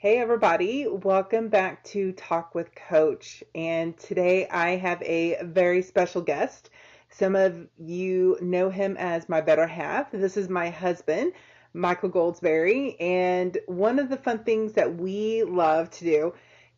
Hey everybody, welcome back to Talk with Coach. And today I have a very special guest. Some of you know him as my better half. This is my husband, Michael Goldsberry. And one of the fun things that we love to do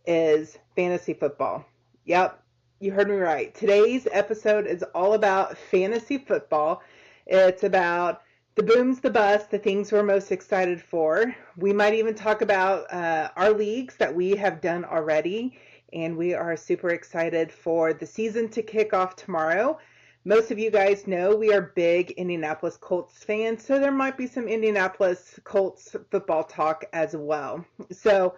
is fantasy football. Yep, you heard me right. Today's episode is all about fantasy football. It's about the booms, the busts, the things we're most excited for. We might even talk about our leagues that we have done already, and we are super excited for the season to kick off tomorrow. Most of you guys know we are big Indianapolis Colts fans, so there might be some Indianapolis Colts football talk as well. So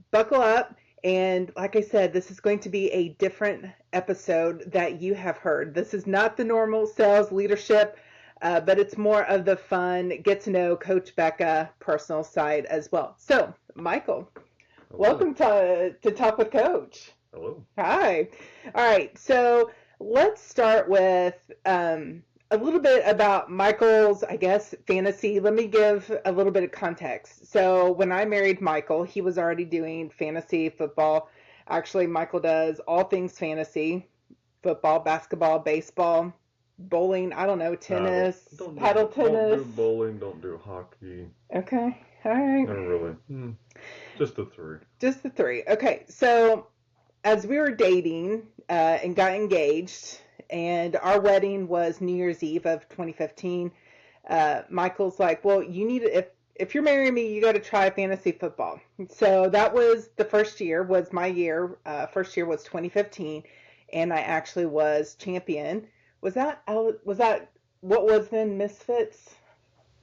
buckle up. And like I said, this is going to be a different episode that you have heard. This is not the normal sales leadership, but it's more of the fun, get to know Coach Becca personal side as well. So, Michael, welcome to Talk with Coach. Hello. Hi. All right. So let's start with a little bit about Michael's, I guess, fantasy. Let me give a little bit of context. So when I married Michael, he was already doing fantasy football. Actually, Michael does all things fantasy, football, basketball, baseball, bowling, I don't know, tennis, paddle tennis. Don't do bowling, don't do hockey. Okay. All right. Not really. Just the three. Just the three. Okay. So as we were dating and got engaged, and our wedding was New Year's Eve of 2015, Michael's like, well, you need to, if you're marrying me, you got to try fantasy football. So that was the first year, was my year. First year was 2015, and I actually was champion. Was that what was then Misfits?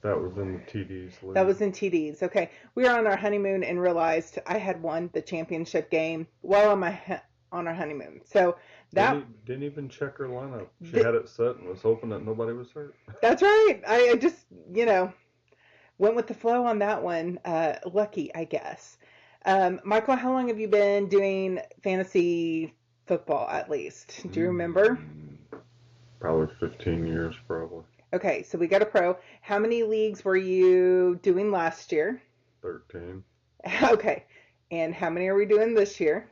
That was in the TDs. League. That was in TDs. Okay. We were on our honeymoon and realized I had won the championship game while on our honeymoon. So that didn't even check her lineup. She had it set and was hoping that nobody was hurt. That's right. I just, went with the flow on that one. Lucky, I guess. Michael, how long have you been doing fantasy football at least? Do you remember? Probably 15 years, probably. Okay, so we got a pro. How many leagues were you doing last year? 13. Okay, and how many are we doing this year?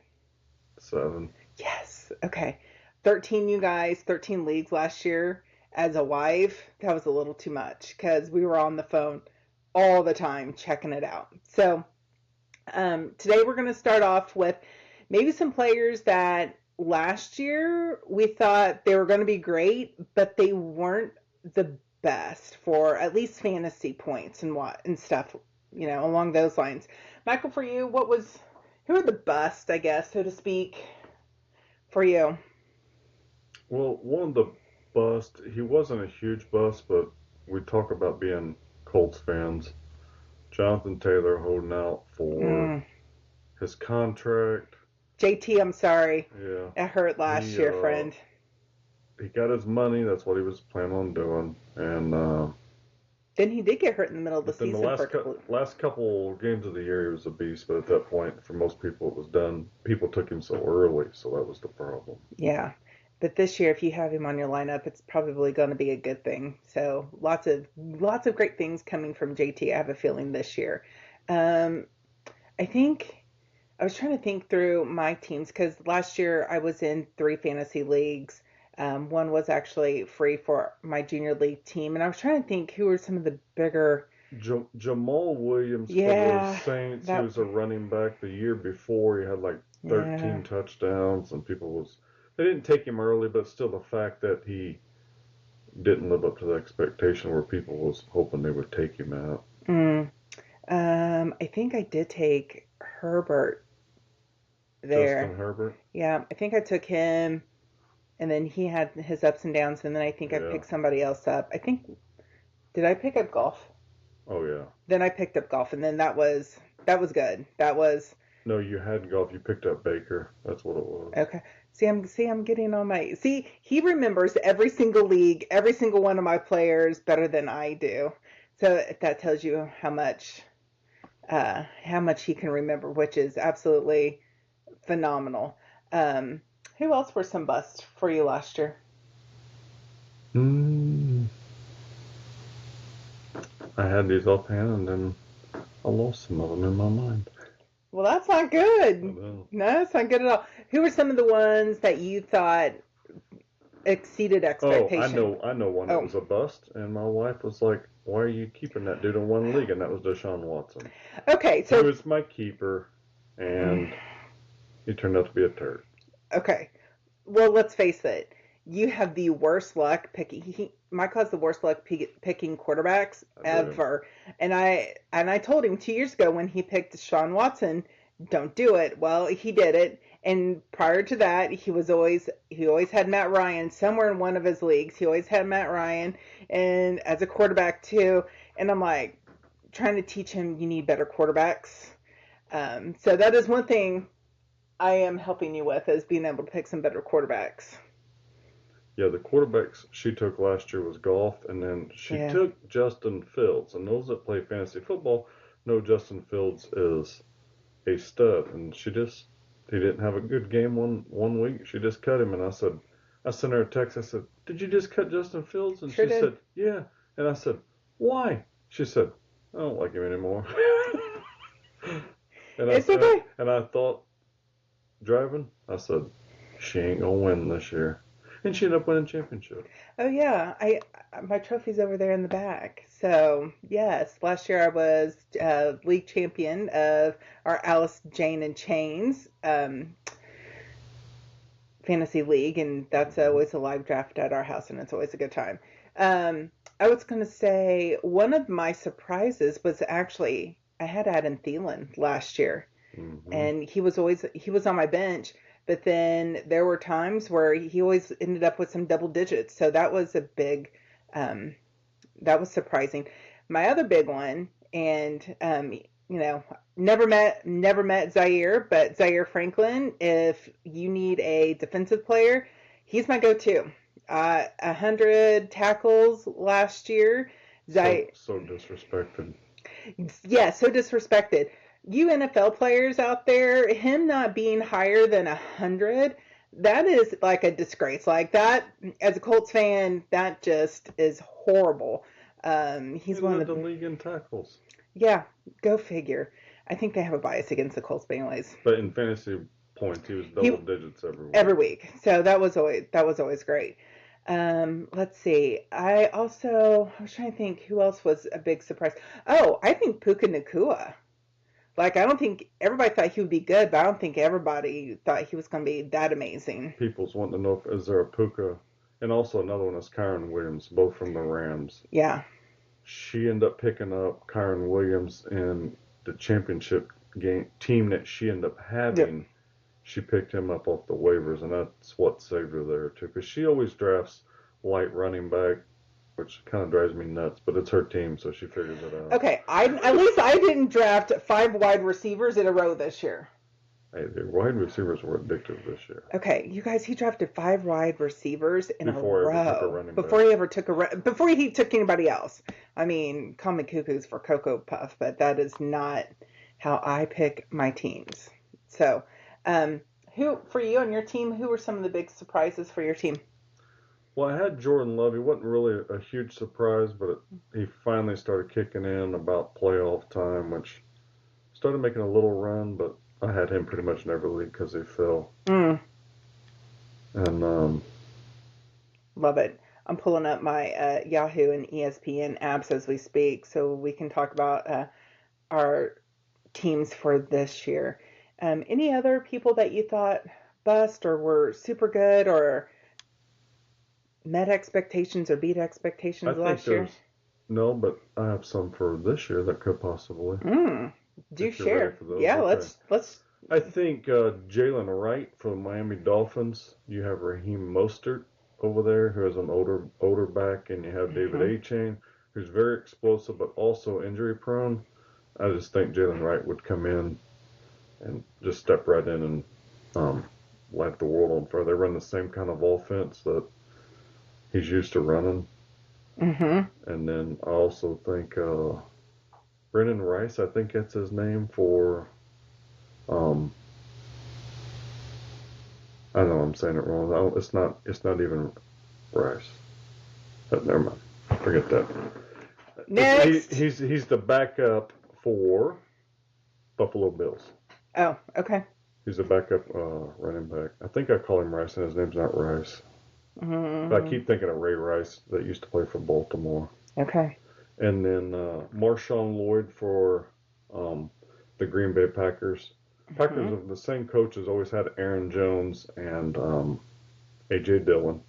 7. Yes, okay. 13, you guys, 13 leagues last year. As a wife, that was a little too much because we were on the phone all the time checking it out. So today we're going to start off with maybe some players that last year we thought they were going to be great, but they weren't the best for at least fantasy points and stuff, along those lines. Michael, for you, who are the bust, I guess, so to speak, for you? Well, one of the bust, he wasn't a huge bust, but we talk about being Colts fans. Jonathan Taylor holding out for his contract. JT, I'm sorry. Yeah. It hurt last year, friend. He got his money. That's what he was planning on doing. And then he did get hurt in the middle of the season. The last couple games of the year, he was a beast. But at that point, for most people, it was done. People took him so early, so that was the problem. Yeah. But this year, if you have him on your lineup, it's probably going to be a good thing. So lots of great things coming from JT. I have a feeling this year. I think I was trying to think through my teams because last year I was in 3 fantasy leagues. One was actually free for my junior league team, and I was trying to think who were some of the bigger. Jamal Williams for the Saints. He was a running back the year before. He had like 13 touchdowns, and they didn't take him early, but still the fact that he didn't live up to the expectation where people was hoping they would take him out. I think I did take Herbert there. Justin Herbert? Yeah, I think I took him, and then he had his ups and downs, and then I think I picked somebody else up. Did I pick up Golf? Oh, yeah. Then I picked up Golf, and then that was good. No, you had Golf. You picked up Baker. That's what it was. Okay. I'm getting on my... See, he remembers every single league, every single one of my players better than I do. So that tells you how much he can remember, which is absolutely phenomenal. Who else were some busts for you last year? I had these offhand, and then I lost some of them in my mind. Well, that's not good. No, that's not good at all. Who were some of the ones that you thought exceeded expectation? I know one that was a bust, and my wife was like, "Why are you keeping that dude in one league?" And that was Deshaun Watson. Okay, so he was my keeper, and he turned out to be a turd. Okay, well, let's face it. You have the worst luck picking. Michael has the worst luck picking quarterbacks ever. And I told him 2 years ago when he picked Deshaun Watson, don't do it. Well, he did it. And prior to that, he always had Matt Ryan somewhere in one of his leagues. He always had Matt Ryan and as a quarterback too. And I'm like trying to teach him you need better quarterbacks. So that is one thing I am helping you with, is being able to pick some better quarterbacks. Yeah, the quarterbacks she took last year was Goff, and then she took Justin Fields. And those that play fantasy football know Justin Fields is a stud. And he didn't have a good game one week. She just cut him, and I sent her a text. I said, "Did you just cut Justin Fields?" And she said, "Yeah." And I said, "Why?" She said, "I don't like him anymore." It's okay. And I thought, driving, I said, she ain't gonna win this year. And she ended up winning championship. Oh yeah, my trophy's over there in the back. So yes, last year I was league champion of our Alice, Jane, and Chains fantasy league, and that's always a live draft at our house, and it's always a good time. I was going to say one of my surprises was actually I had Adam Thielen last year, and he was on my bench. But then there were times where he always ended up with some double digits. So that was a big, that was surprising. My other big one, and, never met Zaire, but Zaire Franklin, if you need a defensive player, he's my go-to. 100 tackles last year. So disrespected. Yeah, so disrespected. You NFL players out there, him not being higher than 100, that is like a disgrace. Like that, as a Colts fan, that just is horrible. He's one of the league in tackles. Yeah, go figure. I think they have a bias against the Colts anyways. But in fantasy points, he was double digits every week. Every week. So that was always great. Let's see. I was trying to think who else was a big surprise. Oh, I think Puka Nacua. Like, I don't think everybody thought he would be good, but I don't think everybody thought he was going to be that amazing. People's wanting to know, is there a Puka? And also another one is Kyren Williams, both from the Rams. Yeah. She ended up picking up Kyren Williams in the championship game team that she ended up having. Yep. She picked him up off the waivers, and that's what saved her there, too. Because she always drafts light running back, which kind of drives me nuts, but it's her team, so she figures it out. Okay, at least I didn't draft 5 wide receivers in a row this year. Hey, the wide receivers were addictive this year. Okay, you guys, he drafted 5 wide receivers in a row. Before he took anybody else. I mean, call me cuckoos for Cocoa Puff, but that is not how I pick my teams. So, who, for you and your team, who were some of the big surprises for your team? Well, I had Jordan Love. He wasn't really a huge surprise, but he finally started kicking in about playoff time, which started making a little run, but I had him pretty much in every league because he fell. And love it. I'm pulling up my Yahoo and ESPN apps as we speak, so we can talk about our teams for this year. Any other people that you thought bust or were super good or met expectations or beat expectations last year? No, but I have some for this year that could possibly. Do share. Yeah, okay. let's. I think Jalen Wright for the Miami Dolphins. You have Raheem Mostert over there, who is an older back, and you have David A-Chain, who's very explosive but also injury prone. I just think Jalen Wright would come in and just step right in and light the world on fire. They run the same kind of offense that he's used to running. And then I also think Brennan Rice, I think that's his name for, I don't know, I'm saying it wrong. It's not even Rice. But never mind. Forget that. Next. He's the backup for Buffalo Bills. Oh, okay. He's a backup running back. I think I call him Rice, and his name's not Rice. But I Mm-hmm. keep thinking of Ray Rice that used to play for Baltimore. Okay. And then Marshawn Lloyd for um, the Green Bay Packers. Packers Mm-hmm. have the same coach has always had Aaron Jones and A.J. Dillon.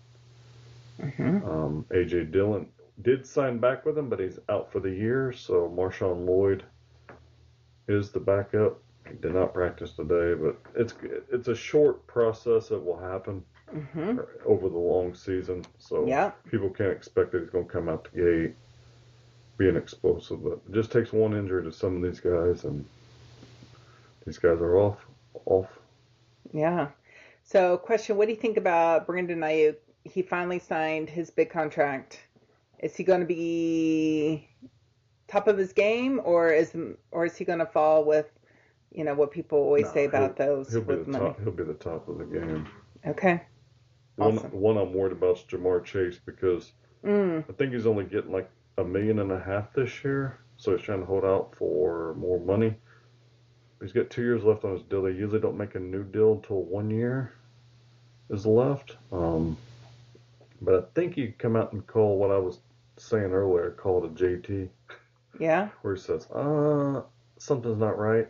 Mm-hmm. A.J. Dillon did sign back with him, but he's out for the year. So Marshawn Lloyd is the backup. He did not practice today, but it's a short process that will happen Mm-hmm. over the long season. So Yeah. people can't expect that he's going to come out the gate being explosive. But it just takes one injury to some of these guys, and these guys are off. Yeah. So, question: what do you think about Brandon Ayuk? He finally signed his big contract. Is he going to be top of his game, or is he going to fall with what people always No, say he'll about those he'll be the with money? top. He'll be the top of the game. Okay. Awesome. One I'm worried about is Jamar Chase because Mm. I think he's only getting like $1.5 million this year, so he's trying to hold out for more money. He's got 2 years left on his deal. They usually don't make a new deal until 1 year is left. But I think he'd come out and call what I was saying earlier, call it a JT, Yeah. where he says, something's not right.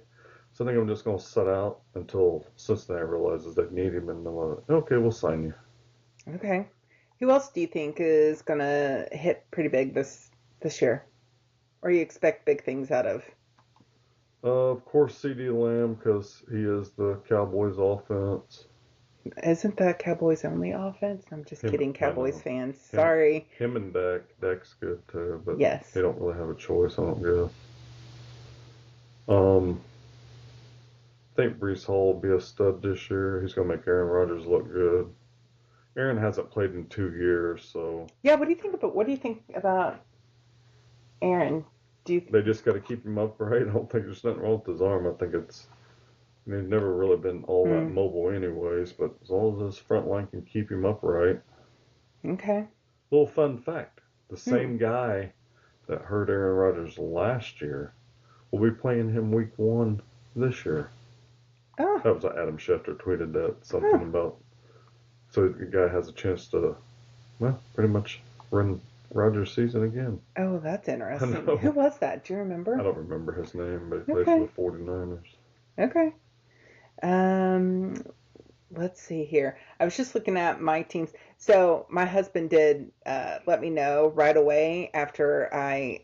So I think I'm just going to sit out until Cincinnati realizes they need him, and they'll, okay, we'll sign you. Okay. Who else do you think is going to hit pretty big this year, or you expect big things out of? Of course, CD Lamb, because he is the Cowboys' offense. Isn't that Cowboys only offense? I'm just Him, kidding, I Cowboys know. fans. Him, Sorry. him and Dak. Dak's good too, but Yes. they don't really have a choice. I don't guess. Um, I think Brees Hall will be a stud this year. He's gonna make Aaron Rodgers look good. Aaron hasn't played in 2 years, so Yeah. What do you think about Aaron? Do you? they just got to keep him upright. I don't think there's nothing wrong with his arm. I think he's never really been all that Hmm. mobile, anyways. But as long as his front line can keep him upright. Okay. Little fun fact: the Hmm. same guy that hurt Aaron Rodgers last year will be playing him week 1 this year. Oh. That was Adam Schefter tweeted that something Huh. about. So the guy has a chance to, well, pretty much run Rodgers' season again. Oh, that's I interesting. Who know. was that? Do you I remember? don't remember his name, but he plays for Okay. the 49ers. Okay. Um, let's see here. I was just looking at my teams. So my husband did let me know right away after I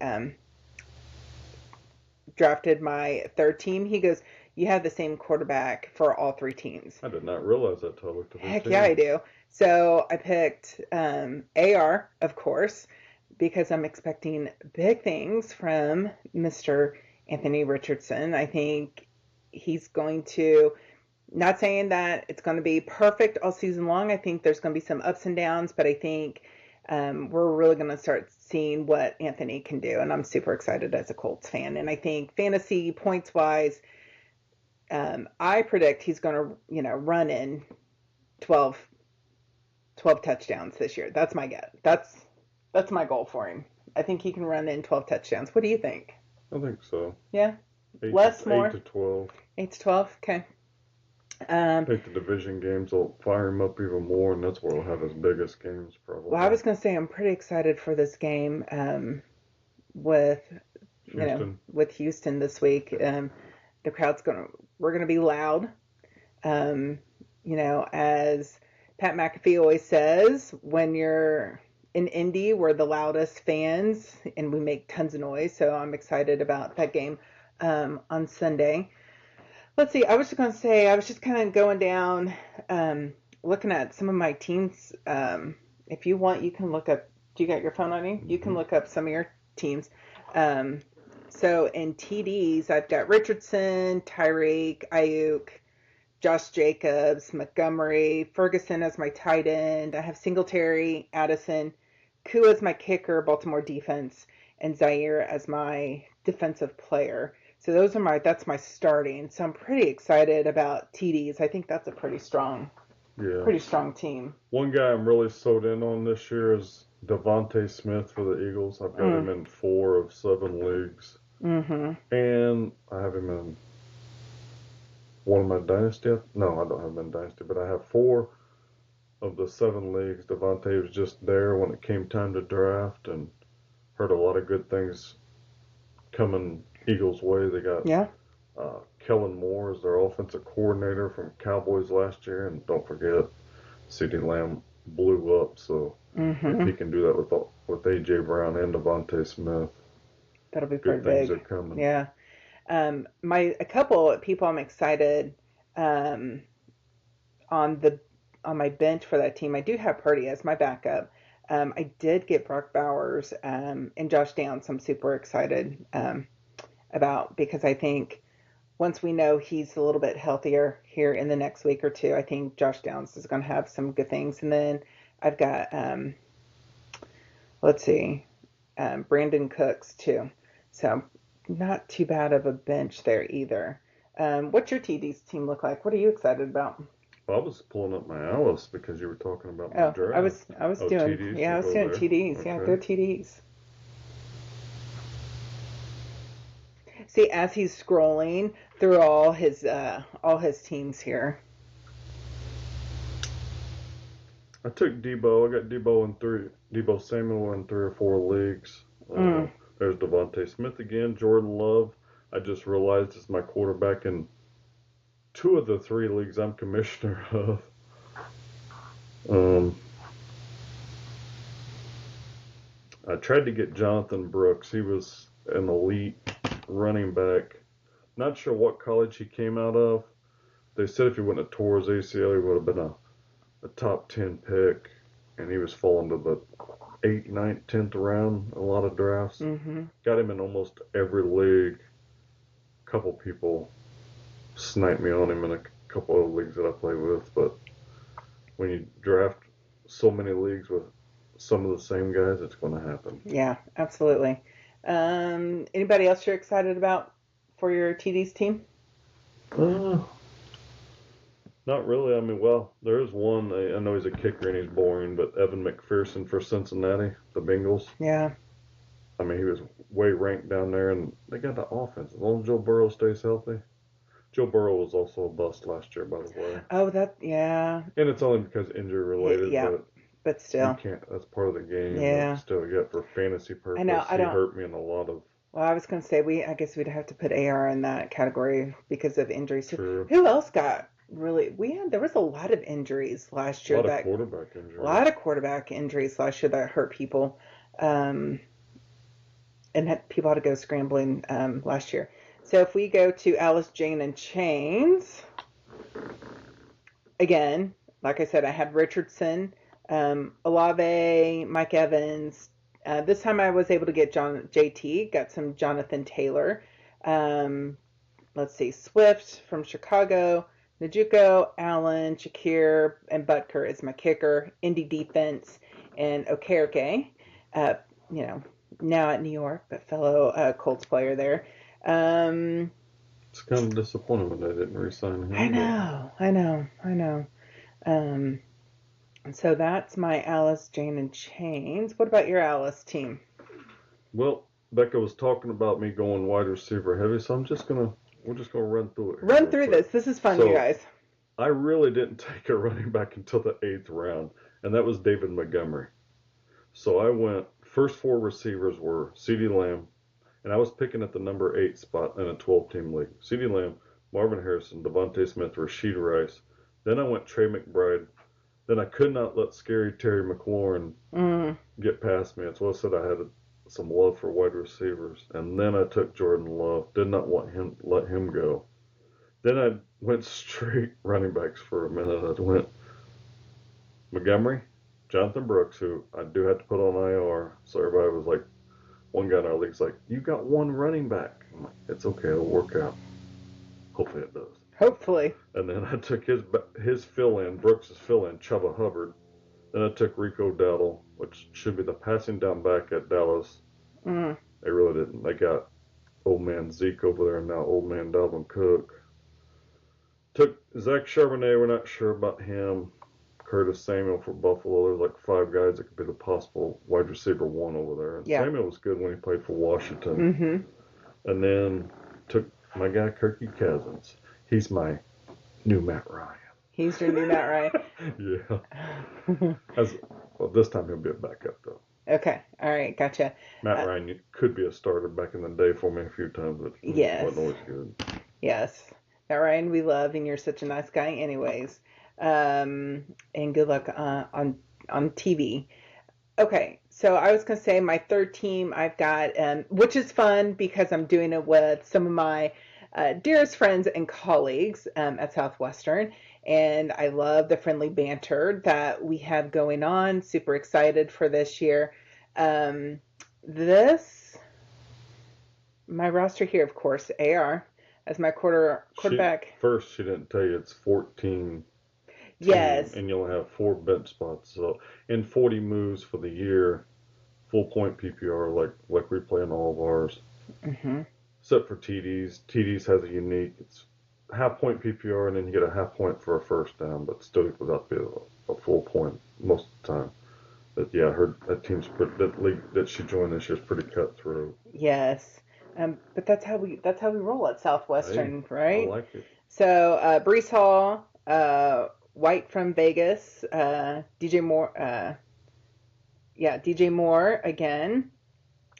drafted my third team. He goes, "You have the same quarterback for all three teams." I did not realize that till I looked at their Heck yeah, I team. do. So I picked AR, of course, because I'm expecting big things from Mr. Anthony Richardson. I think he's going to, not saying that it's going to be perfect all season long. I think there's going to be some ups and downs, but I think we're really going to start seeing what Anthony can do. And I'm super excited as a Colts fan. And I think fantasy points wise, I predict he's going to, run in 12, 12 touchdowns this year. That's my guess. That's my goal for him. I think he can run in 12 touchdowns. What do you think? I think so. Yeah, Eight less, to eight more, to 12. 8 to 12. Okay. I think the division games will fire him up even more, and that's where he'll have his biggest games Well, I probably. was gonna say I'm pretty excited for this game with Houston. with Houston this week. The crowd's gonna we're gonna be loud. Um, as Pat McAfee always says, when you're in Indy, we're the loudest fans and we make tons of noise. So I'm excited about that game on Sunday. Let's see. I was just going to say, I was just kind of going down, looking at some of my teams. If you want, you can look up. Do you got your phone on you? You can Mm-hmm. look up some of your teams. Um, so in TDs, I've got Richardson, Tyreek, Ayuk, Josh Jacobs, Montgomery, Ferguson as my tight end. I have Singletary, Addison, Koo as my kicker, Baltimore defense, and Zaire as my defensive player. So that's my starting. So I'm pretty excited about TDs. I think that's a Yeah. pretty strong team. One guy I'm really sold in on this year is Devontae Smith for the Eagles. I've got Mm, him in 4 of 7 leagues, mm-hmm. and I have him in one of my dynasty. No, I don't have them in dynasty, but I have 4 of the 7 leagues. Devontae was just there when it came time to draft, and heard a lot of good things coming Eagles' way. They got Kellen Moore as their offensive coordinator from Cowboys last year, and don't forget, CeeDee Lamb blew up. So if he can do that with AJ Brown and Devontae Smith, that'll be pretty big. Good things are coming. Yeah. A couple of people I'm excited on my bench for that team. I do have Purdy as my backup. I did get Brock Bowers and Josh Downs. I'm super excited about, because I think once we know he's a little bit healthier here in the next week or two, I think Josh Downs is going to have some good things. And then I've got Brandon Cooks too. So not too bad of a bench there either. What's your TD's team look like? What are you excited about? I was pulling up my Alice because you were talking about my draft. I was doing TDs, I was doing there. TDs. Okay. Yeah, they're TDs. See, as he's scrolling through all his teams here. I took Debo. I got Debo Samuel in 3 or 4 leagues. There's Devontae Smith again. Jordan Love, I just realized, is my quarterback in 2 of the 3 leagues I'm commissioner of. I tried to get Jonathan Brooks. He was an elite running back. Not sure what college he came out of. They said if he wouldn't have tore his ACL, he would have been a top 10 pick. And he was falling to the 8th, 9th, 10th round a lot of drafts. Got him in almost every league. A couple people sniped me on him in a couple of leagues that I play with, but when you draft so many leagues with some of the same guys, it's going to happen. Yeah, absolutely. Anybody else you're excited about for your TD's team? Not really. I mean, well, there is one. I know he's a kicker and he's boring, but Evan McPherson for Cincinnati, the Bengals. Yeah. I mean, he was way ranked down there, and they got the offense. As long as Joe Burrow stays healthy. Joe Burrow was also a bust last year, by the way. Oh, yeah. And it's only because injury related. Yeah, but still. You can't. That's part of the game. Yeah. But still, yet for fantasy purpose, I don't. He hurt me in a lot of. Well, I was going to say I guess we'd have to put AR in that category because of injuries. True. Who else got really? There was a lot of injuries last year. A lot of quarterback injuries last year that hurt people, and people had to go scrambling last year. So if we go to Alice, Jane, and Chains, again, like I said, I had Richardson, Olave, Mike Evans. This time I was able to get JT, got some Jonathan Taylor. Let's see, Swift from Chicago, Njoku, Allen, Shakir, and Butker is my kicker. Indy defense, and Okereke, now at New York, but fellow Colts player there. It's kind of disappointing when they didn't re-sign him. I know. So that's my Alice, Jane, and Chains. What about your Alice team? Well, Becca was talking about me going wide receiver heavy, so we're just gonna run through it. Run through this. This is fun, you guys. I really didn't take a running back until the 8th round, and that was David Montgomery. So I went, first 4 receivers were CeeDee Lamb, and I was picking at the number 8 spot in a 12-team league. CeeDee Lamb, Marvin Harrison, Devontae Smith, Rashid Rice. Then I went Trey McBride. Then I could not let scary Terry McLaurin get past me. That's why I said I had some love for wide receivers. And then I took Jordan Love. Did not let him go. Then I went straight running backs for a minute. I went Montgomery, Jonathan Brooks, who I do have to put on IR. So everybody was like, one guy in our league's like, you got one running back. I'm like, it's okay, it'll work out. Hopefully it does. Hopefully. And then I took his fill-in, Brooks' fill-in, Chubba Hubbard. Then I took Rico Dowdle, which should be the passing down back at Dallas. They really didn't. They got old man Zeke over there and now old man Dalvin Cook. Took Zach Charbonnet, we're not sure about him. Curtis Samuel for Buffalo. There's like 5 guys that could be the possible wide receiver 1 over there. And Samuel was good when he played for Washington. And then took my guy Kirky Cousins. He's my new Matt Ryan. He's your new Matt Ryan. Yeah. Well, this time he'll be a backup though. Okay. All right. Gotcha. Matt Ryan could be a starter back in the day for me a few times, but wasn't always good. Yes. Matt Ryan, we love, and you're such a nice guy, anyways. And good luck on TV. Okay, so I was going to say my third team I've got, which is fun because I'm doing it with some of my dearest friends and colleagues at Southwestern, and I love the friendly banter that we have going on. Super excited for this year. My roster here, of course, AR as my quarterback. First, she didn't tell you it's 14. Yes. And you'll have 4 bench spots. So, in 40 moves for the year, full point PPR like we play in all of ours. Mm-hmm. Except for TDs. TDs has a unique, it's half point PPR, and then you get a half point for a first down, but still equals out to be a full point most of the time. But yeah, that league that she joined this year is pretty cutthroat. Yes. But that's how we roll at Southwestern, right? I like it. So Brees Hall, White from Vegas, DJ Moore, DJ Moore again,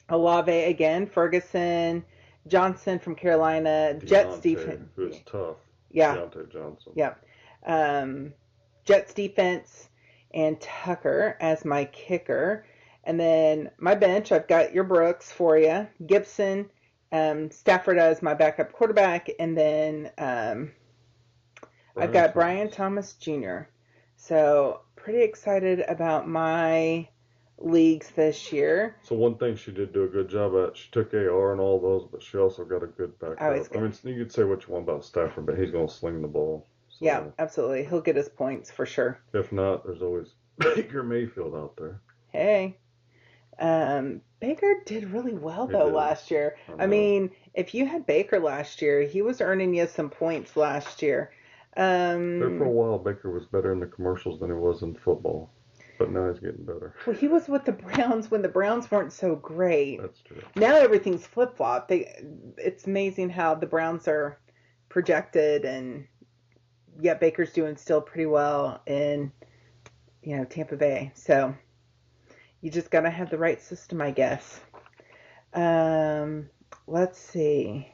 Olave again, Ferguson, Johnson from Carolina, Jets defense, who's tough. Yeah, Deontay Johnson. Yeah, Jets defense, and Tucker as my kicker, and then my bench I've got your Brooks for you, Gibson, Stafford as my backup quarterback, and then I've got Brian Thomas Jr. So pretty excited about my leagues this year. So one thing she did do a good job at, she took AR and all those, but she also got a good backup. I mean, you could say what you want about Stafford, but he's going to sling the ball. So. Yeah, absolutely. He'll get his points for sure. If not, there's always Baker Mayfield out there. Hey. Baker did really well though last year. I mean, if you had Baker last year, he was earning you some points last year. There for a while, Baker was better in the commercials than he was in football, but now he's getting better. Well, he was with the Browns when the Browns weren't so great. That's true. Now everything's flip-flop. It's amazing how the Browns are projected, and yet Baker's doing still pretty well in, Tampa Bay. So you just got to have the right system, I guess. Let's see.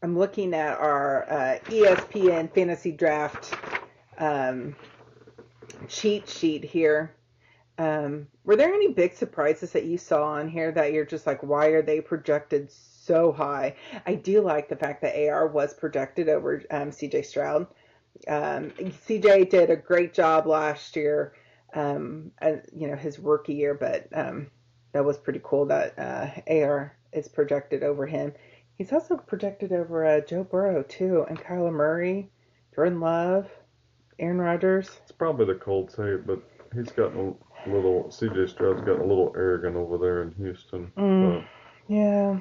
I'm looking at our ESPN Fantasy Draft cheat sheet here. Were there any big surprises that you saw on here that you're just like, why are they projected so high? I do like the fact that AR was projected over CJ Stroud. CJ did a great job last year, his rookie year, but that was pretty cool that AR is projected over him. He's also projected over Joe Burrow, too, and Kyler Murray, Jordan Love, Aaron Rodgers. It's probably the Colts hate, but he's gotten a little, CJ Stroud's gotten a little arrogant over there in Houston. Yeah.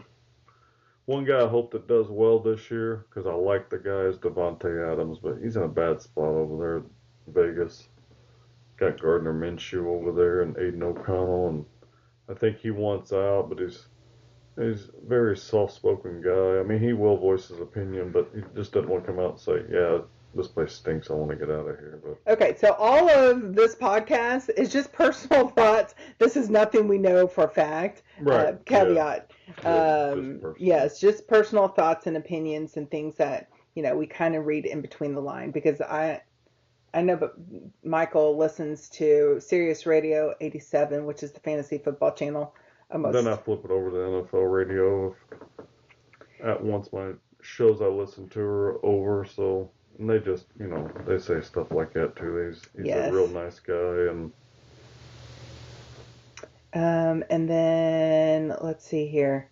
One guy I hope that does well this year, because I like the guy, is Devontae Adams, but he's in a bad spot over there in Vegas. Got Gardner Minshew over there and Aiden O'Connell, and I think he wants out, but he's a very soft-spoken guy. I mean, he will voice his opinion, but he just doesn't want to come out and say, yeah, this place stinks, I want to get out of here. But okay, so all of this podcast is just personal thoughts. This is nothing we know for a fact. Right. Caveat. Yes, just personal thoughts and opinions and things that, we kind of read in between the line, because I know, but Michael listens to Sirius Radio 87, which is the fantasy football channel. Then I flip it over to NFL radio. At once my shows I listen to are over, so and they just, they say stuff like that too. He's a real nice guy, and then let's see here.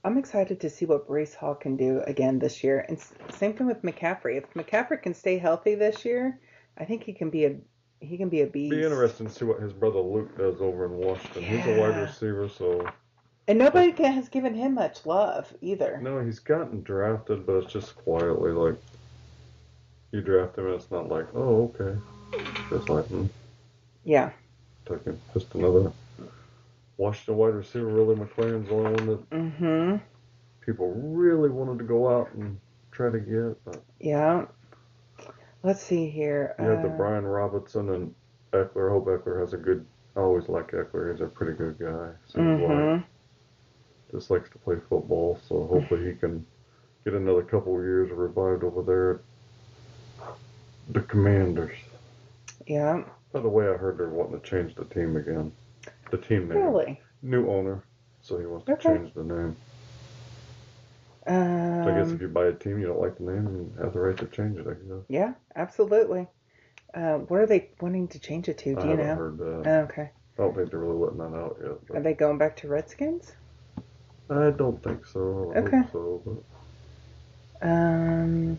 I'm excited to see what Brees Hall can do again this year, and same thing with McCaffrey. If McCaffrey can stay healthy this year, I think he can be a beast. Be interesting to see what his brother Luke does over in Washington. Yeah. He's a wide receiver, so. And nobody has given him much love either. No, he's gotten drafted, but it's just quietly like you draft him, and it's not like, oh, okay, just like yeah, taking just another Washington wide receiver. Really, McLaren's the only one that people really wanted to go out and try to get. But. Yeah. let's see here. You have the Brian Robinson and Eckler. I hope Eckler has a good. I always like Eckler. He's a pretty good guy. Seems like just likes to play football. So hopefully he can get another couple of years revived over there at the Commanders. Yeah. By the way, I heard they're wanting to change the team again. The team name. Really? New owner, so he wants to change the name. So I guess if you buy a team, you don't like the name, you have the right to change it, I guess. Yeah, absolutely. What are they wanting to change it to? Do you know? I haven't heard that. Oh, okay. I don't think they're really letting that out yet. Are they going back to Redskins? I don't think so. I hope so. But...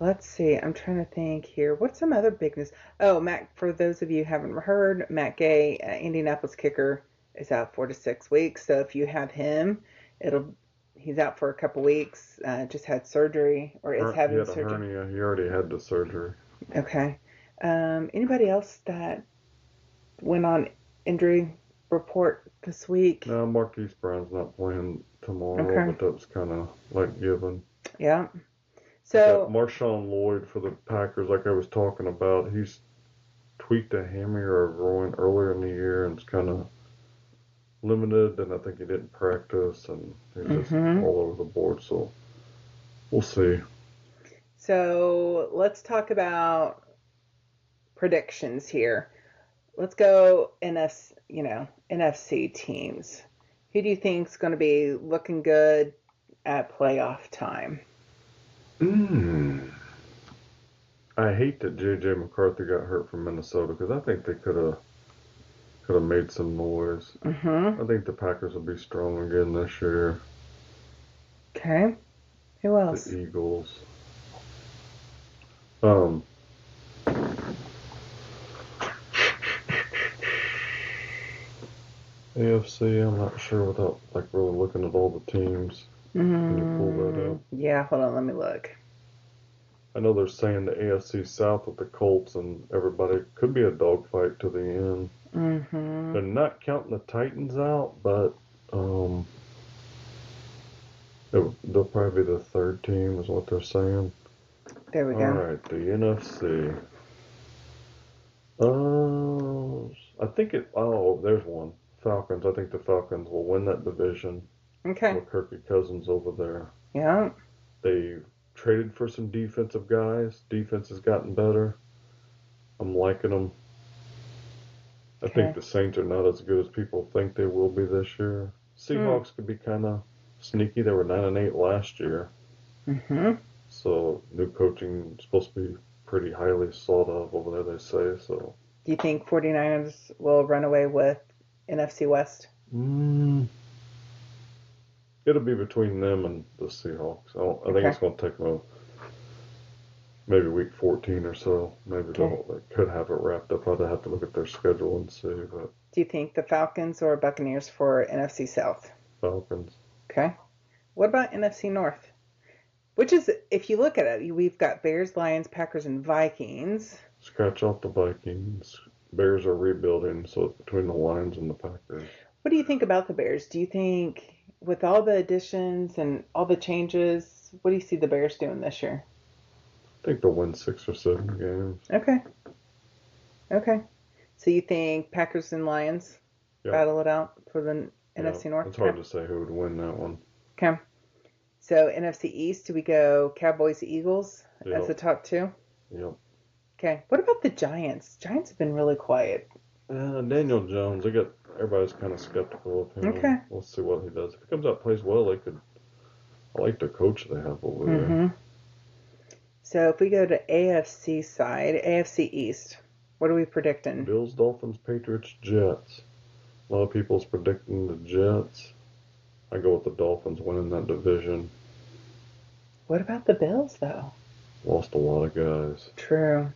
let's see. I'm trying to think here. What's some other big news? Oh, for those of you who haven't heard, Matt Gay, Indianapolis kicker, is out 4 to 6 weeks. So if you have him, he's out for a couple weeks. Just had surgery or is having surgery. He had a hernia. He already had the surgery. Okay. Anybody else that went on injury report this week? No, Marquise Brown's not playing tomorrow, but that was kind of like given. Yeah. So Marshawn Lloyd for the Packers, like I was talking about, he's tweaked a hammy or a groin earlier in the year and it's kind of limited, and I think he didn't practice, and he's just all over the board, so we'll see. So let's talk about predictions here. Let's go NFC teams. Who do you think is going to be looking good at playoff time? I hate that J.J. McCarthy got hurt from Minnesota because I think they could have made some noise. I think the Packers will be strong again this year. Okay. Who else? The Eagles. AFC, I'm not sure without really looking at all the teams. Can you pull that up? Yeah, hold on, let me look. I know they're saying the AFC South with the Colts and everybody could be a dogfight to the end. They're not counting the Titans out, but they'll probably be the third team is what they're saying. There we go. All right, the NFC. I think there's one. Falcons. I think the Falcons will win that division. Okay. With Kirk Cousins over there. Yeah. They traded for some defensive guys. Defense has gotten better. I'm liking them. I think the Saints are not as good as people think they will be this year. Seahawks could be kind of sneaky. They were 9-8 last year. So new coaching is supposed to be pretty highly sought of over there, they say. So. Do you think 49ers will run away with NFC West? It'll be between them and the Seahawks. I think it's going to take them maybe week 14 or so. Maybe they could have it wrapped up. I'd have to look at their schedule and see. But do you think the Falcons or Buccaneers for NFC South? Falcons. Okay. What about NFC North? Which is, if you look at it, we've got Bears, Lions, Packers, and Vikings. Scratch off the Vikings. Bears are rebuilding, so it's between the Lions and the Packers. What do you think about the Bears? Do you think, with all the additions and all the changes, what do you see the Bears doing this year? I think they'll win 6 or 7 games. Okay. So you think Packers and Lions battle it out for the NFC North? It's hard to say who would win that one. Okay. So NFC East, do we go Cowboys, Eagles as the top 2? Yep. Okay. What about the Giants? Giants have been really quiet. Daniel Jones, everybody's kind of skeptical of him. Okay. We'll see what he does. If he comes out and plays well, I like the coach they have over there. So if we go to AFC side, AFC East, what are we predicting? Bills, Dolphins, Patriots, Jets. A lot of people's predicting the Jets. I go with the Dolphins winning that division. What about the Bills, though? Lost a lot of guys. True.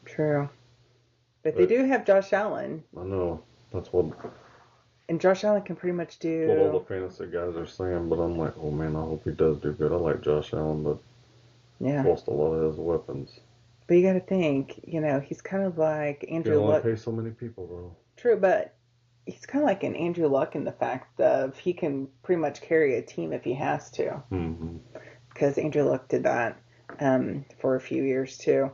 But they do have Josh Allen. I know. That's what... And Josh Allen can pretty much do... what all the fantasy guys are saying, but I'm like, oh man, I hope he does do good. I like Josh Allen, but lost a lot of his weapons. But you got to think, he's kind of like Andrew Luck. You only pay so many people, though. True, but he's kind of like an Andrew Luck in the fact of he can pretty much carry a team if he has to. Because Andrew Luck did that for a few years, too.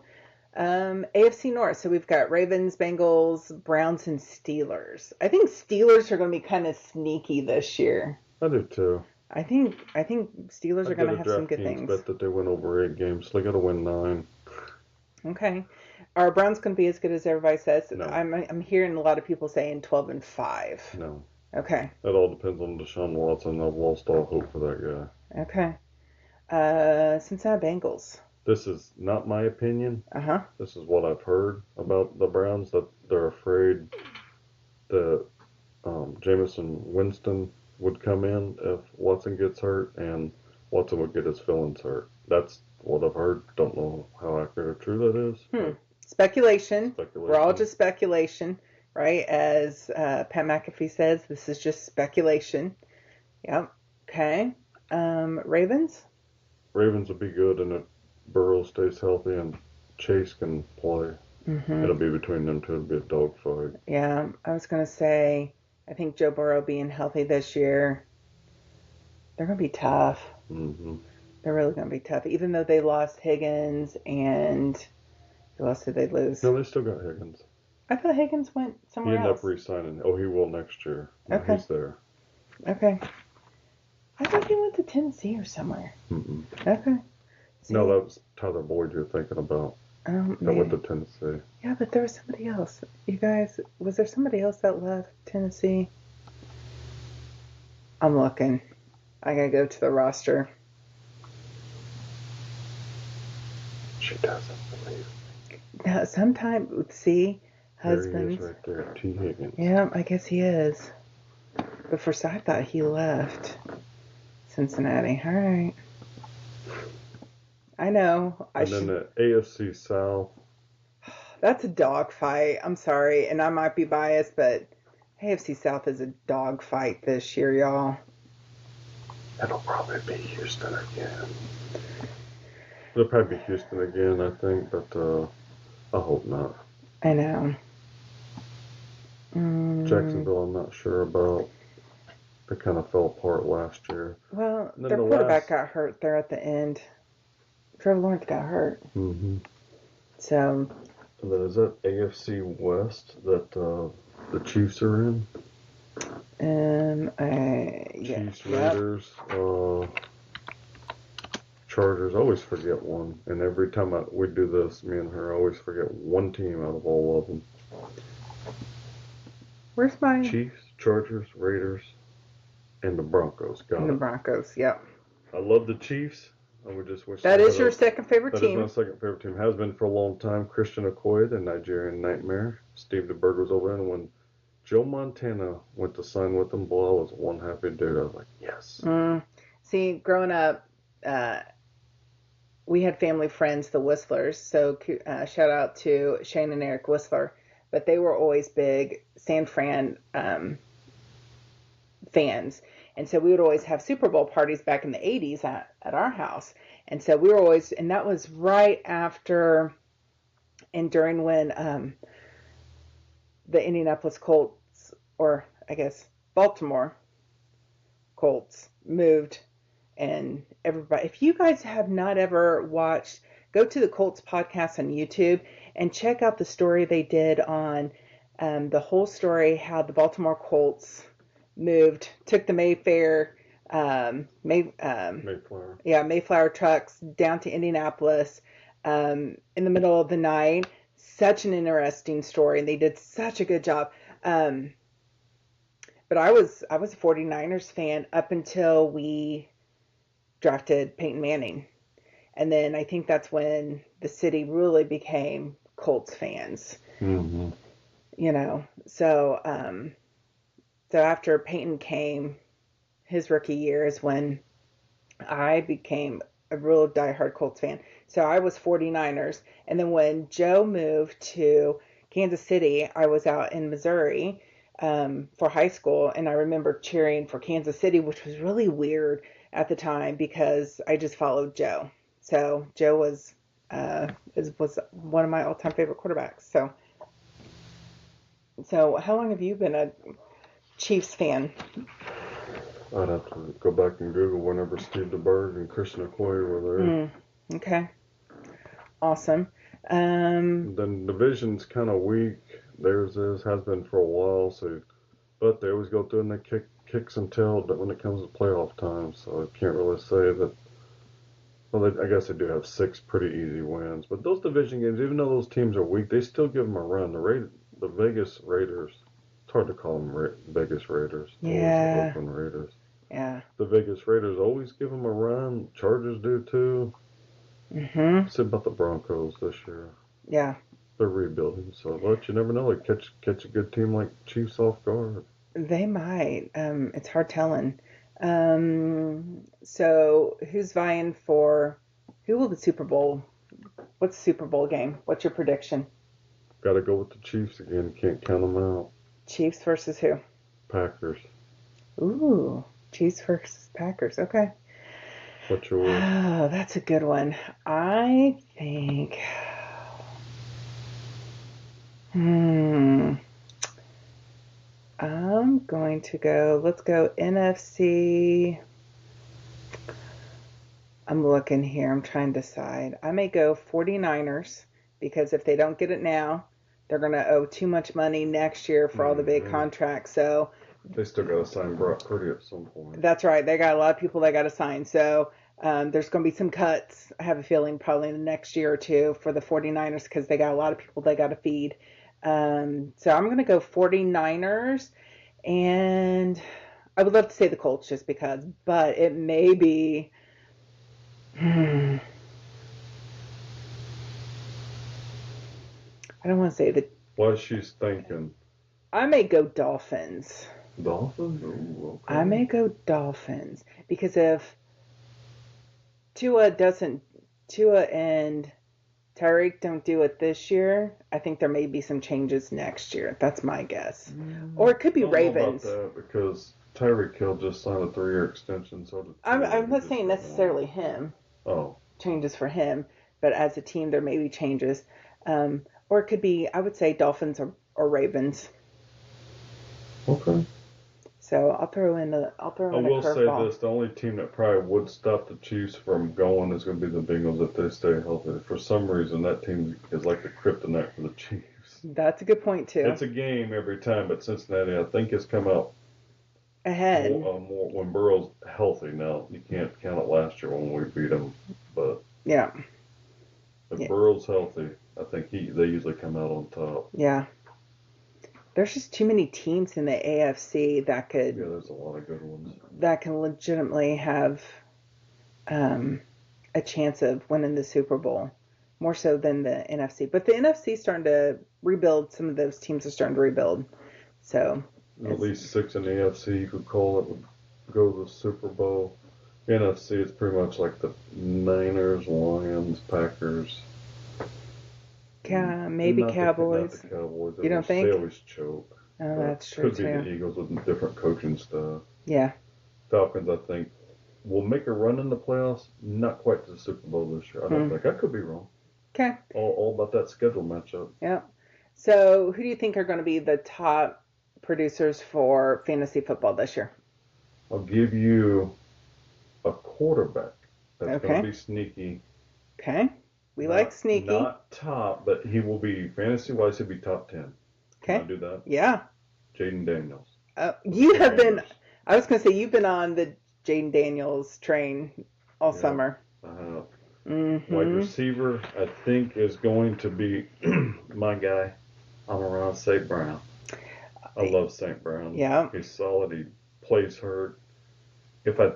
AFC North. So we've got Ravens, Bengals, Browns, and Steelers. I think Steelers are going to be kind of sneaky this year. I do too. I think Steelers are going to have some good things. Bet that they win over 8 games. So they got to win 9. Okay. Are Browns going to be as good as everybody says? No. I'm hearing a lot of people saying 12-5. No. Okay. That all depends on Deshaun Watson. I've lost all hope for that guy. Okay. Cincinnati Bengals. This is not my opinion. Uh-huh. This is what I've heard about the Browns, that they're afraid that Jameson Winston would come in if Watson gets hurt, and Watson would get his feelings hurt. That's what I've heard. Don't know how accurate or true that is. Speculation. We're all just speculation, right? As Pat McAfee says, this is just speculation. Yep. Okay. Ravens? Ravens will be good, and if Burrow stays healthy and Chase can play, it'll be between them two. It'll be a dogfight. Yeah, I was going to say, I think Joe Burrow being healthy this year, they're going to be tough. Mm-hmm. They're really going to be tough, even though they lost Higgins and who else did they lose? No, they still got Higgins. I thought Higgins went somewhere else. He ended up re-signing. Oh, he will next year. No, okay. He's there. Okay. I thought he went to Tennessee or somewhere. Mm-mm. Okay. See? No, that was Tyler Boyd you're thinking about. Oh, that went to Tennessee. Yeah, but there was somebody else. You guys, was there somebody else that left Tennessee? I'm looking. I gotta go to the roster. She doesn't believe me. Now, sometimes, see, husbands. There he is right there, T. Higgins. Yeah, I guess he is. But first, I thought he left Cincinnati. All right. I know. Then the AFC South. That's a dogfight. I'm sorry, and I might be biased, but AFC South is a dogfight this year, y'all. It'll probably be Houston again. It'll probably be Houston again, I think, but I hope not. I know. Jacksonville, I'm not sure about. They kind of fell apart last year. Well, their quarterback got hurt there at the end. Trevor Lawrence got hurt. Mm-hmm. So. And then is that AFC West that the Chiefs are in? Chiefs, Raiders, Chargers. I always forget one. And every time we do this, me and her, I always forget one team out of all of them. Where's mine? Chiefs, Chargers, Raiders, and the Broncos. And the Broncos, yep. I love the Chiefs. I would just wish that is your second favorite team. That is my second favorite team. Has been for a long time. Christian Okoye, the Nigerian Nightmare. Steve DeBerg was over there. And when Joe Montana went to sign with them, boy, I was one happy dude. I was like, yes. See, growing up, we had family friends, the Whistlers. So shout out to Shane and Eric Whistler. But they were always big San Fran fans. And so we would always have Super Bowl parties back in the 80s at our house. And so we were always, and that was right after and during when the Indianapolis Colts, or I guess Baltimore Colts, moved. And everybody, if you guys have not ever watched, go to the Colts podcast on YouTube and check out the story they did on the whole story, how the Baltimore Colts moved, took the Mayflower trucks down to Indianapolis in the middle of the night. Such an interesting story, and they did such a good job. But I was a 49ers fan up until we drafted Peyton Manning. And then I think that's when the city really became Colts fans. Mm-hmm. You know, so after Peyton came, his rookie year is when I became a real diehard Colts fan. So I was 49ers. And then when Joe moved to Kansas City, I was out in Missouri for high school. And I remember cheering for Kansas City, which was really weird at the time because I just followed Joe. So Joe was one of my all-time favorite quarterbacks. So how long have you been a Chiefs fan? I'd have to go back and Google whenever Steve DeBerg and Christian Okoye were there. Okay. Awesome. Then division's kind of weak. Theirs has been for a while. But they always go through and they kicks and tails when it comes to playoff time. So I can't really say that. Well, I guess they do have 6 pretty easy wins. But those division games, even though those teams are weak, they still give them a run. The Vegas Raiders. It's hard to call them Vegas Raiders. Yeah. Always Oakland Raiders. Yeah. The Vegas Raiders always give them a run. Chargers do too. See about the Broncos this year. Yeah. They're rebuilding, but you never know. They catch a good team like Chiefs off guard. They might. It's hard telling. So who's vying for? Who will the Super Bowl? What's the Super Bowl game? What's your prediction? Got to go with the Chiefs again. Can't count them out. Chiefs versus who? Packers. Ooh, Chiefs versus Packers. Okay. What's your wish? Oh, that's a good one. I think. I'm going to go. Let's go NFC. I'm looking here. I'm trying to decide. I may go 49ers because if they don't get it now, they're going to owe too much money next year for all the big contracts. So they still got to sign Brock Purdy at some point. That's right. They got a lot of people they got to sign. So there's going to be some cuts. I have a feeling probably in the next year or two for the 49ers because they got a lot of people they got to feed. So I'm going to go 49ers. And I would love to say the Colts just because, but it may be. I don't want to say that. What she's thinking. I may go Dolphins. Dolphins? Ooh, okay. I may go Dolphins because if Tua and Tyreek don't do it this year, I think there may be some changes next year. That's my guess. Or it could be Ravens. I don't know about that because Tyreek Hill just signed a 3-year extension. So I'm not saying necessarily him. Oh. Changes for him, but as a team there may be changes. Or it could be, I would say Dolphins or Ravens. Okay. So I'll throw in a curveball. I will say this: the only team that probably would stop the Chiefs from going is going to be the Bengals if they stay healthy. For some reason, that team is like the kryptonite for the Chiefs. That's a good point too. It's a game every time, but Cincinnati, I think, has come out ahead more when Burrow's healthy. Now you can't count it last year when we beat them, but yeah, if Burrow's healthy, I think they usually come out on top. Yeah. There's just too many teams in the AFC that could. Yeah, there's a lot of good ones. That can legitimately have a chance of winning the Super Bowl, more so than the NFC. But the NFC is starting to rebuild. Some of those teams are starting to rebuild. So at least 6 in the AFC, you could call it, would go to the Super Bowl. NFC, it's pretty much like the Niners, Lions, Packers. Maybe Cowboys. Not the Cowboys. You don't think? They always choke. Oh, that's true too. Could be the Eagles with different coaching staff. Yeah. Falcons, I think, will make a run in the playoffs. Not quite to the Super Bowl this year. I don't think. I could be wrong. Okay. All about that schedule matchup. Yeah. So who do you think are going to be the top producers for fantasy football this year? I'll give you a quarterback that's going to be sneaky. Okay. We like sneaky. Not top, but he will be, fantasy-wise, he'll be top 10. Okay. Can I do that? Yeah. Jaden Daniels. You have been, I was going to say, you've been on the Jaden Daniels train all summer. Wide receiver, I think, is going to be my guy. I'm around St. Brown. I love St. Brown. Yeah. He's solid. He plays hurt. If I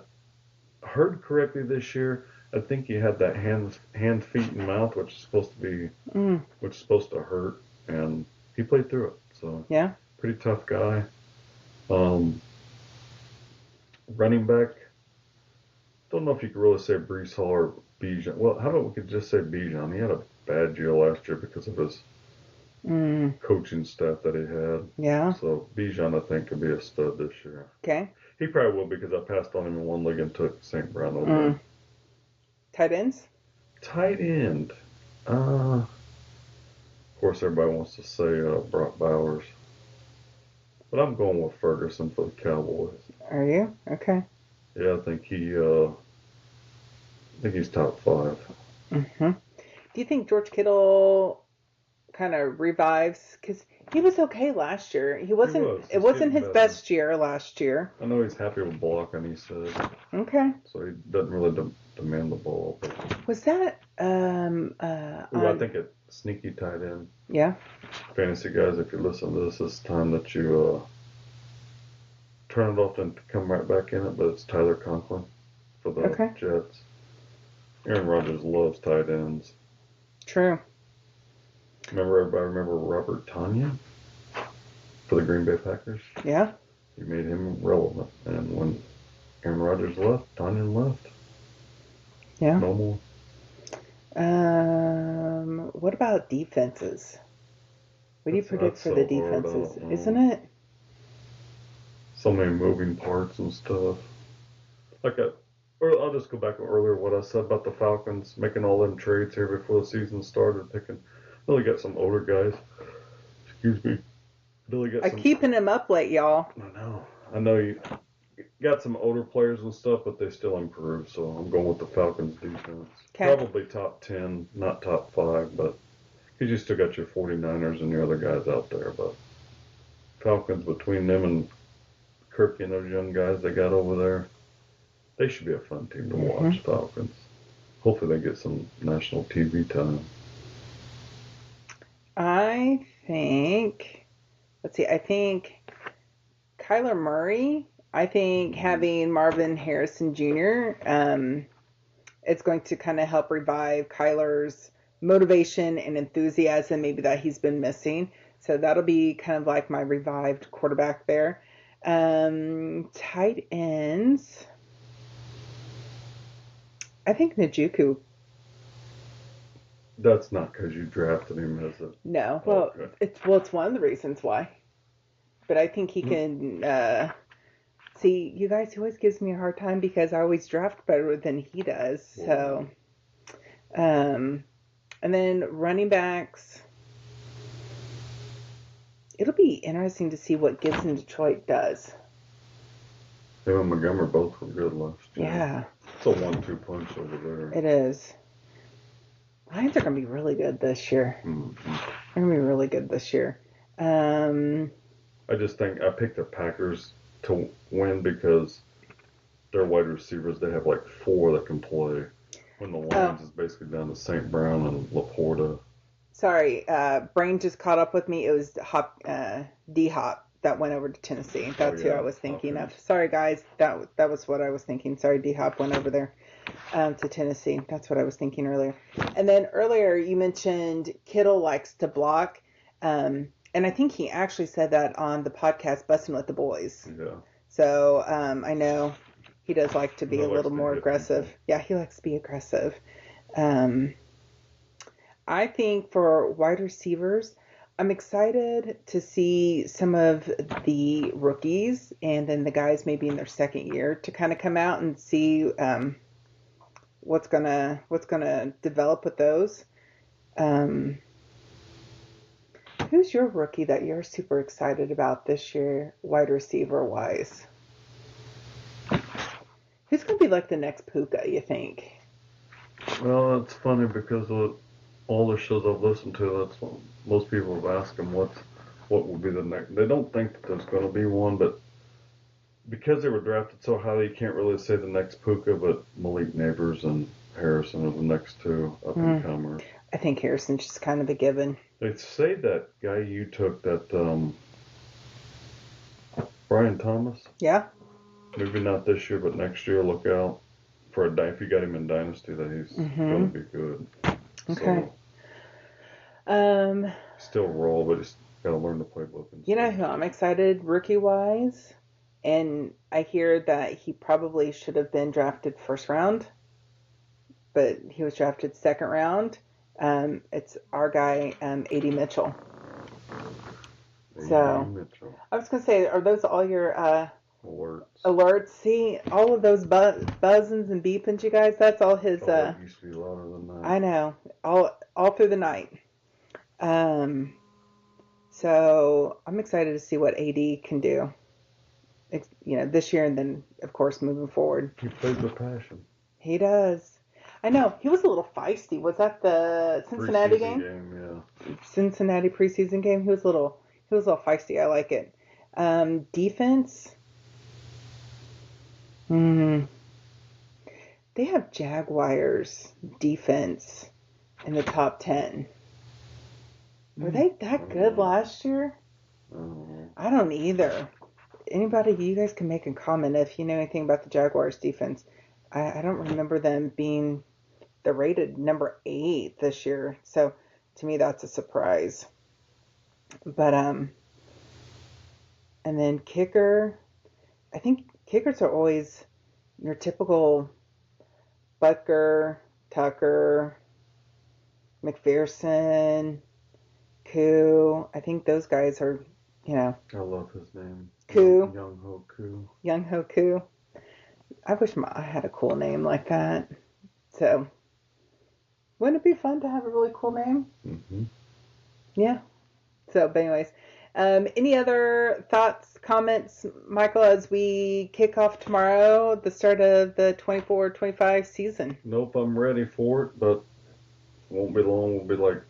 heard correctly this year, I think he had that hand, feet, and mouth, which is supposed to hurt, and he played through it. So yeah, pretty tough guy. Running back, don't know if you could really say Breece Hall or Bijan. Well, how about we could just say Bijan? He had a bad year last year because of his coaching staff that he had. Yeah. So Bijan, I think, could be a stud this year. Okay. He probably will because I passed on him in one league and took St. Brown over. Tight ends? Tight end. Of course, everybody wants to say Brock Bowers. But I'm going with Ferguson for the Cowboys. Are you? Okay. Yeah, I think he's top 5. Do Do you think George Kittle kind of revives? Because he was okay last year. He wasn't. It wasn't his best year last year. I know he's happy with blocking. He said. Okay. So he doesn't really demand the ball. But... Was that? I think it sneaky tight end. Yeah. Fantasy guys, if you listen to this, it's time that you turn it off and come right back in it. But it's Tyler Conklin for the Jets. Aaron Rodgers loves tight ends. True. Everybody remember Robert Tonyan for the Green Bay Packers? Yeah. He made him relevant. And when Aaron Rodgers left, Tonyan left. Yeah. No more. What about defenses? What do you predict for the defenses? Isn't it? So many moving parts and stuff. I'll just go back earlier what I said about the Falcons making all them trades here before the season started, really got some older guys. Excuse me. Really got some... keeping him up late, y'all. I know you got some older players and stuff, but they still improved, so I'm going with the Falcons defense. Okay. Probably top 10, not top 5, but because you still got your 49ers and your other guys out there, but Falcons, between them and Kirky and those young guys they got over there, they should be a fun team to watch, Falcons. Hopefully they get some national TV time. I think Kyler Murray, having Marvin Harrison Jr., it's going to kind of help revive Kyler's motivation and enthusiasm maybe that he's been missing. So that'll be kind of like my revived quarterback there. Tight ends. I think Njoku. That's not because you drafted him, is it? No. Well, it's one of the reasons why. But I think he can. See, you guys, he always gives me a hard time because I always draft better than he does. So, and then running backs. It'll be interesting to see what Gibbs in Detroit does. Him and Montgomery both were good last year. Yeah. It's a 1-2 punch over there. It is. Lions are going to be really good this year. Mm-hmm. They're going to be really good this year. I just think I picked the Packers to win because their wide receivers, they have like 4 that can play. When the Lions is basically down to St. Brown and Laporta. Sorry, brain just caught up with me. It was D-Hop that went over to Tennessee. That's who I was thinking of. Sorry, guys. That was what I was thinking. Sorry, D-Hop went over there to Tennessee. That's what I was thinking earlier. And then earlier you mentioned Kittle likes to block. And I think he actually said that on the podcast, Bustin' with the Boys. Yeah. So I know he does like to be a little more aggressive. Yeah, he likes to be aggressive. I think for wide receivers, I'm excited to see some of the rookies and then the guys maybe in their second year to kind of come out and see what's gonna develop with those. Who's your rookie that you're super excited about this year, wide receiver wise? Who's gonna be like the next Puka, you think? Well, it's funny because all the shows I've listened to, that's what most people have asked them what will be the next. They don't think that there's going to be one, but because they were drafted so highly, you can't really say the next Puka, but Malik Neighbors and Harrison are the next 2 up-and-comers. I think Harrison's just kind of a given. They say that guy you took, that Brian Thomas. Yeah. Maybe not this year, but next year, look out for if you got him in Dynasty, that he's going to be good. Okay. Still raw, but he's got to learn the playbook. You know who I'm excited rookie-wise? And I hear that he probably should have been drafted first round, but he was drafted second round. It's our guy, A.D. Mitchell. Mitchell. I was going to say, are those all your alerts? See, all of those buzzings and beepings, you guys, that's all his... it used to be louder than that. I know. All through the night. So I'm excited to see what AD can do, this year and then, of course, moving forward. He plays with passion. He does. I know. He was a little feisty. Was that the Cincinnati game? Yeah. Cincinnati preseason game. He was a little feisty. I like it. Defense. They have Jaguars defense in the top 10. Were they that good last year? I don't either. Anybody, you guys can make a comment if you know anything about the Jaguars defense. I don't remember them being, they're rated number 8 this year. So to me, that's a surprise. But, and then kicker, I think kickers are always your typical Butker, Tucker, McPherson, Koo. I think those guys are, I love his name. Koo. Young Ho Koo. Young Ho Koo. I wish I had a cool name like that. So, wouldn't it be fun to have a really cool name? Mm-hmm. Yeah. So, but anyways, any other thoughts, comments, Michael, as we kick off tomorrow, the start of the 24-25 season? Nope, I'm ready for it, but it won't be long. We'll be like,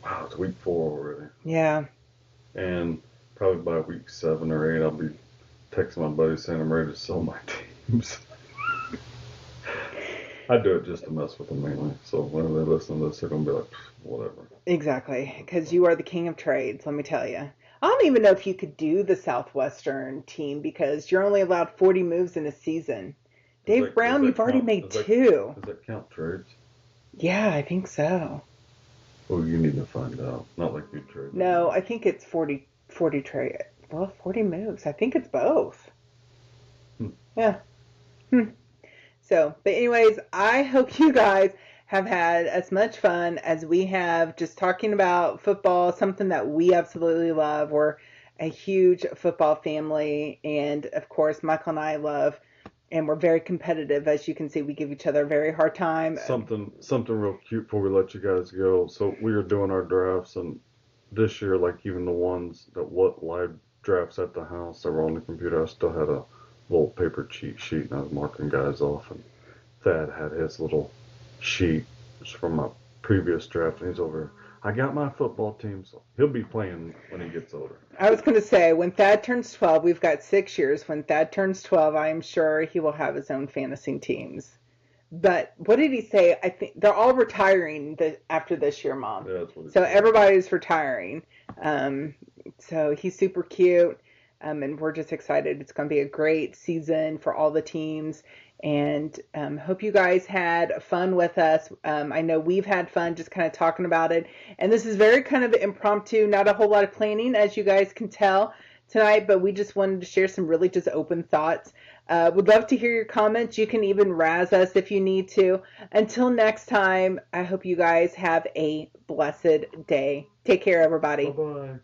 wow, it's week 4 already. Yeah. And probably by week 7 or 8, I'll be texting my buddies saying I'm ready to sell my teams. I do it just to mess with them mainly. So when they listen to this, they're going to be like, whatever. Exactly, because you are the king of trades, let me tell you. I don't even know if you could do the Southwestern team because you're only allowed 40 moves in a season. Dave Brown, you've already made 2. Does that count trades? Yeah, I think so. Well, you need to find out. Not like you trade. No, I think it's 40 trade. Well, 40 moves. I think it's both. Yeah. So, but anyways, I hope you guys have had as much fun as we have just talking about football, something that we absolutely love. We're a huge football family, and of course, Michael and I love, and we're very competitive. As you can see, we give each other a very hard time. Something real cute before we let you guys go. So we were doing our drafts, and this year, like even the ones that live drafts at the house that were on the computer, I still had a little paper cheat sheet, and I was marking guys off, and Thad had his little sheet from my previous draft, and he's over, I got my football team, so he'll be playing when he gets older. I was going to say, when Thad turns 12, we've got 6 years. When Thad turns 12, I am sure he will have his own fantasy teams. But what did he say? I think they're all retiring after this year, Mom. Yeah, that's what he so said. Everybody's retiring. So he's super cute, and we're just excited. It's going to be a great season for all the teams. And hope you guys had fun with us. I know we've had fun just kind of talking about it. And this is very kind of impromptu, not a whole lot of planning, as you guys can tell tonight. But we just wanted to share some really just open thoughts. Would love to hear your comments. You can even razz us if you need to. Until next time, I hope you guys have a blessed day. Take care, everybody. Bye-bye.